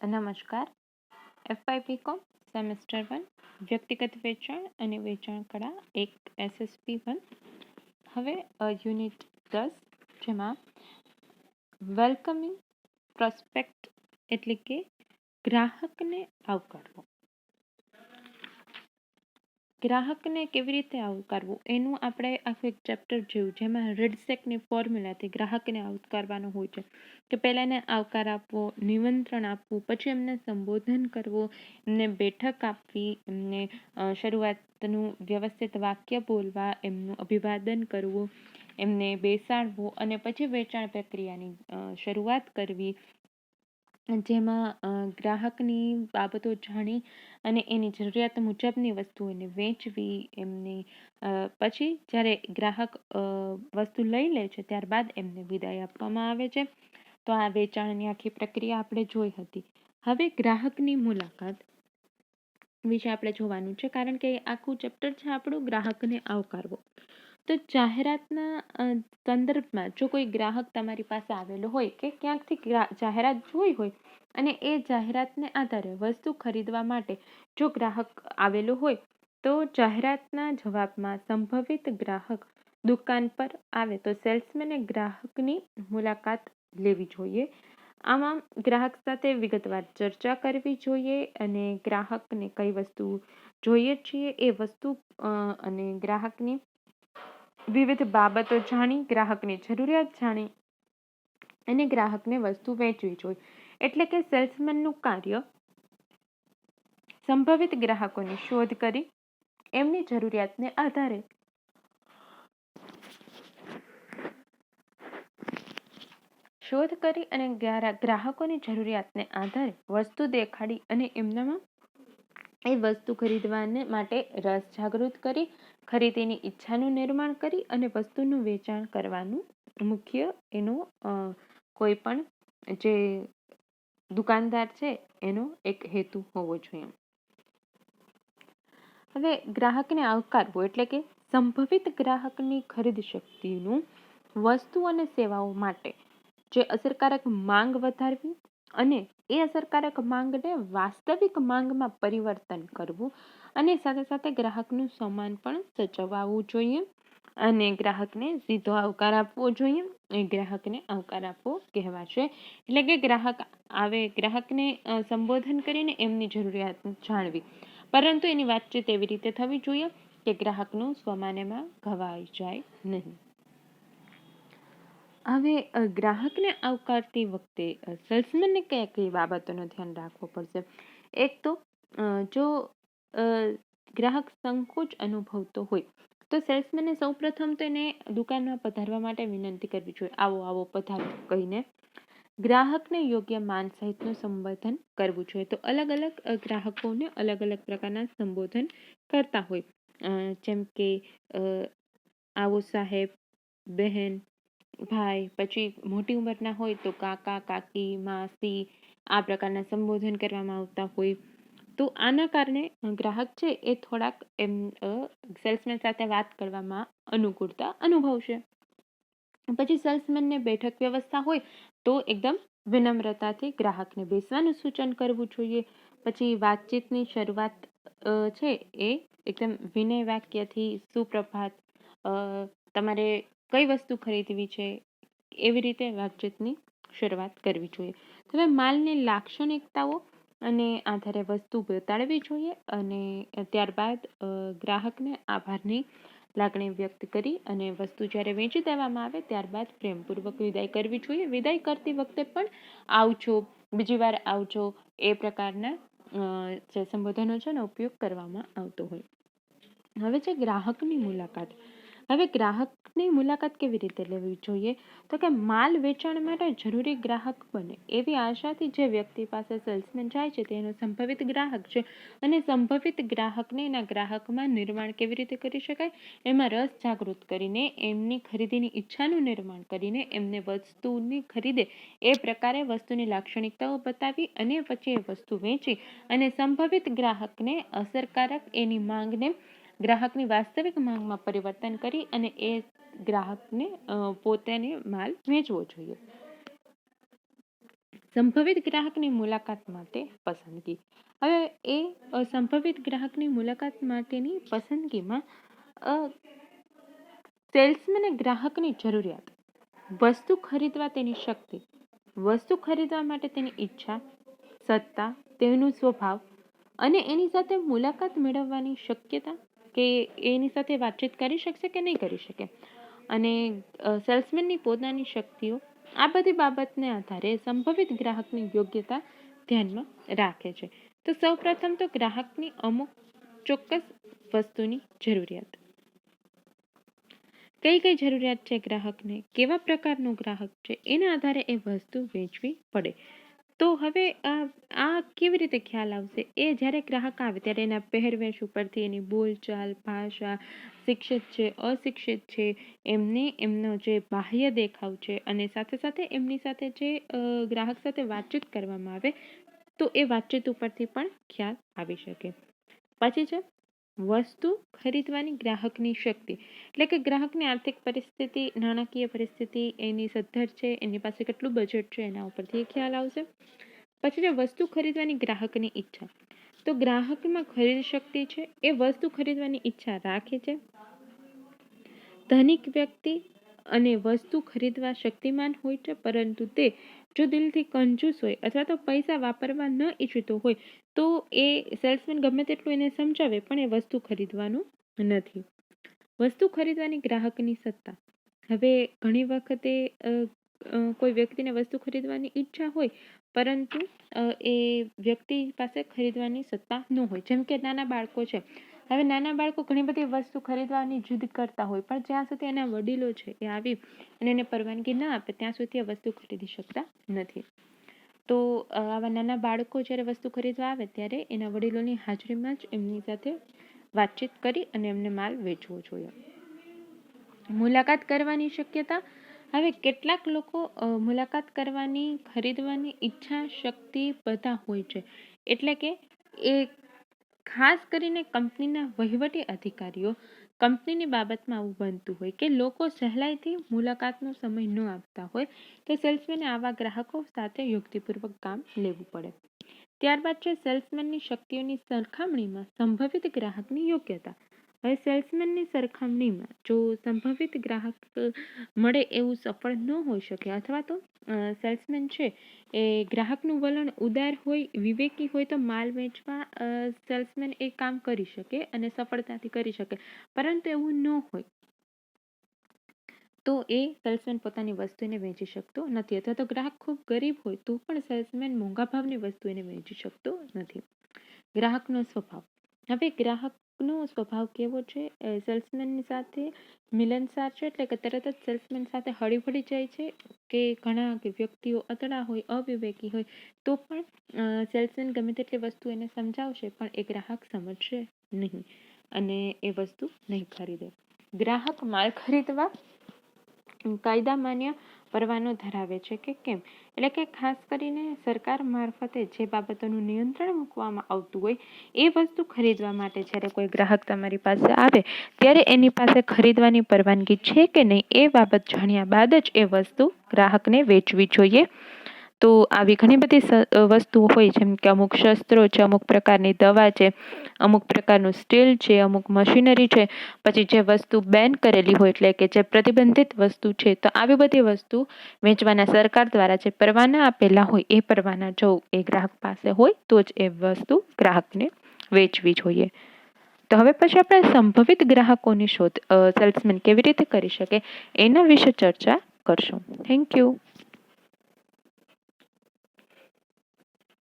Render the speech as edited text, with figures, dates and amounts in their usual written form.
નમસ્કાર. FYP.com semester 1 વ્યક્તિગત વેચાણ અને વેચાણ કળા 1 SSP 1. હવે યુનિટ 10 જેમાં વેલકમિંગ પ્રોસ્પેક્ટ એટલે કે ગ્રાહકને આવકારવો. ગ્રાહકને કેવી રીતે આવકારવું એનું આપણે આખું એક ચેપ્ટર જોયું, જેમાં રેડસેકની ફોર્મ્યુલાથી ગ્રાહકને આવકારવાનો હોય છે કે પહેલાં એને આવકાર આપવો, નિમંત્રણ આપવું, પછી એમને સંબોધન કરવું, એમને બેઠક આપવી, એમને શરૂઆતનું વ્યવસ્થિત વાક્ય બોલવા, એમનું અભિવાદન કરવું, એમને બેસાડવું અને પછી વેચાણ પ્રક્રિયાની શરૂઆત કરવી, જેમાં ગ્રાહકની બાબતો જાણી અને એની જરૂરિયાત મુજબની વસ્તુઓને વેચવી. એમની પછી જ્યારે ગ્રાહક વસ્તુ લઈ લે છે ત્યારબાદ એમને વિદાય આપવામાં આવે છે. તો આ વેચાણની આખી પ્રક્રિયા આપણે જોઈ હતી. હવે ગ્રાહકની મુલાકાત વિશે આપણે જોવાનું છે, કારણ કે આખું ચેપ્ટર છે આપણું ગ્રાહકને આવકારવો. તો જાહેરાતના સંદર્ભમાં જો કોઈ ગ્રાહક તમારી પાસે આવેલો હોય કે ક્યાંકથી જાહેરાત જોઈ હોય અને એ જાહેરાતને આધારે વસ્તુ ખરીદવા માટે જો ગ્રાહક આવેલો હોય તો જાહેરાતના જવાબમાં સંભવિત ગ્રાહક દુકાન પર આવે તો સેલ્સમેને ગ્રાહકની મુલાકાત લેવી જોઈએ. આમાં ગ્રાહક સાથે વિગતવાર ચર્ચા કરવી જોઈએ અને ગ્રાહકને કઈ વસ્તુ જોઈએ છીએ એ વસ્તુ અને ગ્રાહકની વિવિધ બાબતો જાણી, ગ્રાહકની જરૂરિયાત જાણી અને ગ્રાહકને વસ્તુ વેચવી જોઈએ. એટલે કે સેલ્સમેનનું કાર્ય સંભવિત ગ્રાહકોની શોધ કરી એમની જરૂરિયાતને આધારે અને ગ્રાહકોની જરૂરિયાતને આધારે વસ્તુ દેખાડી અને એમનામાં એ વસ્તુ ખરીદવાને માટે રસ જાગૃત કરી, ખરીદીની ઈચ્છાનું નિર્માણ કરી અને વસ્તુનું વેચાણ કરવાનું મુખ્ય એનો કોઈ પણ જે દુકાનદાર છે એનો એક હેતુ હોવો જોઈએ. હવે ગ્રાહકને આવકારવો એટલે કે સંભવિત ગ્રાહકની ખરીદ શક્તિનું વસ્તુ અને સેવાઓ માટે જે અસરકારક માંગ વધારવી અને એ અસરકારક માંગને વાસ્તવિક માંગમાં પરિવર્તન કરવું અને સાથે સાથે ગ્રાહકનું સન્માન પણ સચવાવવું જોઈએ અને ગ્રાહકને સીધો આવકાર આપવો જોઈએ. એ ગ્રાહકને આવકાર આપવો કહેવાશે. એટલે કે ગ્રાહક આવે, ગ્રાહકને સંબોધન કરીને એમની જરૂરિયાત જાણવી, પરંતુ એની વાતચીત એવી રીતે થવી જોઈએ કે ગ્રાહકનું સ્વમાન એમાં ઘવાઈ જાય નહીં. હવે ગ્રાહકને આવકારતી વખતે સેલ્સમેનને કઈ બાબતોનું ધ્યાન રાખવું પડશે. એક તો જો ગ્રાહક સંકોચ અનુભવતો હોય તો સેલ્સમેને સૌપ્રથમ તો એને દુકાનમાં પધારવા માટે વિનંતી કરવી જોઈએ. આવો પધારો કહીને ગ્રાહકને યોગ્ય માન સહિતનું સંબોધન કરવું જોઈએ. તો અલગ અલગ ગ્રાહકોને અલગ અલગ પ્રકારના સંબોધન કરતા હોય, જેમ કે આવો સાહેબ, બહેન, ભાઈ, પછી મોટી ઉંમરના હોય તો કાકા, કાકી, માસી, આ પ્રકારના સંબોધન કરવામાં આવતા હોય. તો આના કારણે ગ્રાહક છે એ થોડાક સેલ્સમેન સાથે વાત કરવામાં અનુકૂળતા અનુભવશે. પછી સેલ્સમેનને બેઠક વ્યવસ્થા હોય તો એકદમ વિનમ્રતાથી ગ્રાહકને બેસવાનું સૂચન કરવું જોઈએ. પછી વાતચીતની શરૂઆત છે એ એકદમ વિનય વાક્યથી સુપ્રભાત, તમારે કઈ વસ્તુ ખરીદવી છે, એવી રીતે વાતચીતની શરૂઆત કરવી જોઈએ. હવે માલની લાક્ષણિકતાઓ અને આધારે વસ્તુ બતાડવી જોઈએ અને ત્યારબાદ ગ્રાહકને આભારની લાગણી વ્યક્ત કરી અને વસ્તુ જ્યારે વેચી દેવામાં આવે ત્યારબાદ પ્રેમપૂર્વક વિદાય કરવી જોઈએ. વિદાય કરતી વખતે પણ આવજો, બીજી વાર આવજો, એ પ્રકારના જે સંબોધનો છે એનો ઉપયોગ કરવામાં આવતો હોય. હવે છે ગ્રાહકની મુલાકાત. હવે ગ્રાહકની મુલાકાત કેવી રીતે લેવી જોઈએ? તો કે માલ વેચાણ માટે જરૂરી ગ્રાહક બને એવી આશાથી જે વ્યક્તિ પાસે સેલ્સમેન જાય છે તેનો સંભવિત ગ્રાહક છે અને સંભવિત ગ્રાહકને એના ગ્રાહકમાં નિર્માણ કેવી રીતે કરી શકાય, એમાં રસ જાગૃત કરીને એમની ખરીદીની ઈચ્છાનું નિર્માણ કરીને એમને વસ્તુની ખરીદે એ પ્રકારે વસ્તુની લાક્ષણિકતાઓ બતાવી અને પછી એ વસ્તુ વેચી અને સંભવિત ગ્રાહકને અસરકારક એની માંગને ગ્રાહકની વાસ્તવિક માંગમાં પરિવર્તન કરી અને એ ગ્રાહકને પોતાને માલ વેચવો જોઈએ. સંભવિત ગ્રાહકની મુલાકાત માટે પસંદગી. હવે એ સંભવિત ગ્રાહકની મુલાકાત માટેની પસંદગીમાં સેલ્સમેને ગ્રાહકની જરૂરિયાત, વસ્તુ ખરીદવા તેની શક્તિ, વસ્તુ ખરીદવા માટે તેની ઈચ્છા, સત્તા, તેનું સ્વભાવ અને એની સાથે મુલાકાત મેળવવાની શક્યતા કે એની સાથે વાતચીત કરી શકશે કે નહીં કરી શકે, અને સેલ્સમેનની પોતાની શક્તિઓ, આ બધી બાબતને આધારે સંભવિત ગ્રાહકની યોગ્યતા ધ્યાનમાં રાખે છે. તો સૌપ્રથમ તો ગ્રાહકની અમુક ચોક્કસ વસ્તુની જરૂરિયાત. કઈ કઈ જરૂરિયાત છે ગ્રાહકને, કેવા પ્રકારનો ગ્રાહક છે, એના આધારે એ વસ્તુ વેચવી પડે. તો હવે આ કેવી રીતે ખ્યાલ આવશે? એ જ્યારે ગ્રાહક આવે ત્યારે એના પહેરવેશ ઉપરથી, એની બોલચાલ, ભાષા, શિક્ષિત છે, અશિક્ષિત છે, એમનો જે બાહ્ય દેખાવ છે, અને સાથે સાથે એમની સાથે જે ગ્રાહક સાથે વાતચીત કરવામાં આવે તો એ વાતચીત ઉપરથી પણ ખ્યાલ આવી શકે. પછી છે વસ્તુ ખરીદવાની ગ્રાહકની શક્તિ, એટલે કે ગ્રાહકની આર્થિક પરિસ્થિતિ, નાણાકીય પરિસ્થિતિ, એની સદ્ધર છે, એની પાસે કેટલું બજેટ છે, એના ઉપરથી ખ્યાલ આવશે. પછી વસ્તુ ખરીદવાની ગ્રાહકની ઈચ્છા, તો ગ્રાહકમાં ખરીદ શક્તિ છે, એ વસ્તુ ખરીદવાની ઈચ્છા રાખે છે. ધનિક વ્યક્તિ અને વસ્તુ ખરીદવા શક્તિમાન હોય છે, પરંતુ તે જો દિલથી કંજૂસ હોય અથવા તો પૈસા વાપરવા ન ઈચ્છતો હોય તો એ સેલ્સમેન ગમે તેટલું એને સમજાવે પણ એ વસ્તુ ખરીદવાનું નથી. વસ્તુ ખરીદવાની ગ્રાહકની સત્તા, હવે ઘણી વખતે કોઈ વ્યક્તિને વસ્તુ ખરીદવાની ઈચ્છા હોય પરંતુ એ વ્યક્તિ પાસે ખરીદવાની સત્તા ન હોય. જેમ કે નાના બાળકો છે, હવે નાના બાળકો ઘણી બધી વસ્તુ ખરીદવાની જીદ કરતા હોય પણ જ્યાં સુધી એના વડીલો છે એ આવી અને એને પરવાનગી ના આપે ત્યાં સુધી એ વસ્તુ ખરીદી શકતા નથી. તો આવા નાના બાળકો જ્યારે વસ્તુ ખરીદવા આવે ત્યારે એના વડીલોની હાજરીમાં જ એમની સાથે વાતચીત કરી અને એમને માલ વેચવો જોઈએ. મુલાકાત કરવાની શક્યતા, હવે કેટલાક લોકો મુલાકાત કરવાની, ખરીદવાની ઈચ્છા, શક્તિ બધા હોય છે, એટલે કે એ ખાસ કરીને કંપનીના વહીવટી અધિકારીઓ, કંપનીની બાબતમાં આવું બનતું હોય કે લોકો સહેલાઈથી મુલાકાતનો સમય ન આપતા હોય તો સેલ્સમેને આવા ગ્રાહકો સાથે યુક્તિપૂર્વક કામ લેવું પડે. ત્યારબાદ છે સેલ્સમેનની શક્તિઓની સરખામણીમાં સંભવિત ગ્રાહકની યોગ્યતા. હવે સેલ્સમેનની સરખામણીમાં જો સંભવિત ગ્રાહક મળે એવું સફળ ન હોઈ શકે અથવા તો સેલ્સમેન છે એ ગ્રાહકનું વલણ ઉદાર હોય, વિવેકી હોય તો માલ વેચવા સેલ્સમેન એ કામ કરી શકે અને સફળતાથી કરી શકે, પરંતુ એવું ન હોય તો એ સેલ્સમેન પોતાની વસ્તુ એને વેચી શકતો નથી, અથવા તો ગ્રાહક ખૂબ ગરીબ હોય તો પણ સેલ્સમેન મોંઘા ભાવની વસ્તુ એને વેચી શકતો નથી. ગ્રાહકનો સ્વભાવ, હવે ગ્રાહકનો સ્વભાવ કેવો છે? સેલ્સમેનની સાથે મિલનસાર છે, એટલે કે તરત જ સેલ્સમેન સાથે હળીભળી જાય છે, કે ઘણા વ્યક્તિઓ અતડા હોય, અવિવેકી હોય તો પણ સેલ્સમેન ગમે તેટલી વસ્તુ એને સમજાવશે પણ એ ગ્રાહક સમજશે નહીં અને એ વસ્તુ નહીં ખરીદે. ગ્રાહક માલ ખરીદવા કાયદા માન્ય પરવાનો ધરાવે છે કે કેમ, એટલે કે ખાસ કરીને સરકાર મારફતે જે બાબતોનું નિયંત્રણ મૂકવામાં આવતું હોય એ વસ્તુ ખરીદવા માટે જ્યારે કોઈ ગ્રાહક તમારી પાસે આવે ત્યારે એની પાસે ખરીદવાની પરવાનગી છે કે નહીં એ બાબત જાણ્યા બાદ જ એ વસ્તુ ગ્રાહકને વેચવી જોઈએ. તો આવી ઘણી બધી વસ્તુઓ હોય, જેમ કે અમુક શસ્ત્રો છે, અમુક પ્રકારની દવા છે, અમુક પ્રકારનું સ્ટીલ છે, અમુક મશીનરી છે, પછી જે વસ્તુ બેન કરેલી હોય એટલે કે જે પ્રતિબંધિત વસ્તુ છે, તો આવી બધી વસ્તુ વેચવાના સરકાર દ્વારા જે પરવાના આપેલા હોય એ પરવાના જો એ ગ્રાહક પાસે હોય તો જ એ વસ્તુ ગ્રાહકને વેચવી જોઈએ. તો હવે પછી આપણે સંભવિત ગ્રાહકોની શોધ સેલ્સમેન કેવી રીતે કરી શકે એના વિશે ચર્ચા કરશું. Thank you.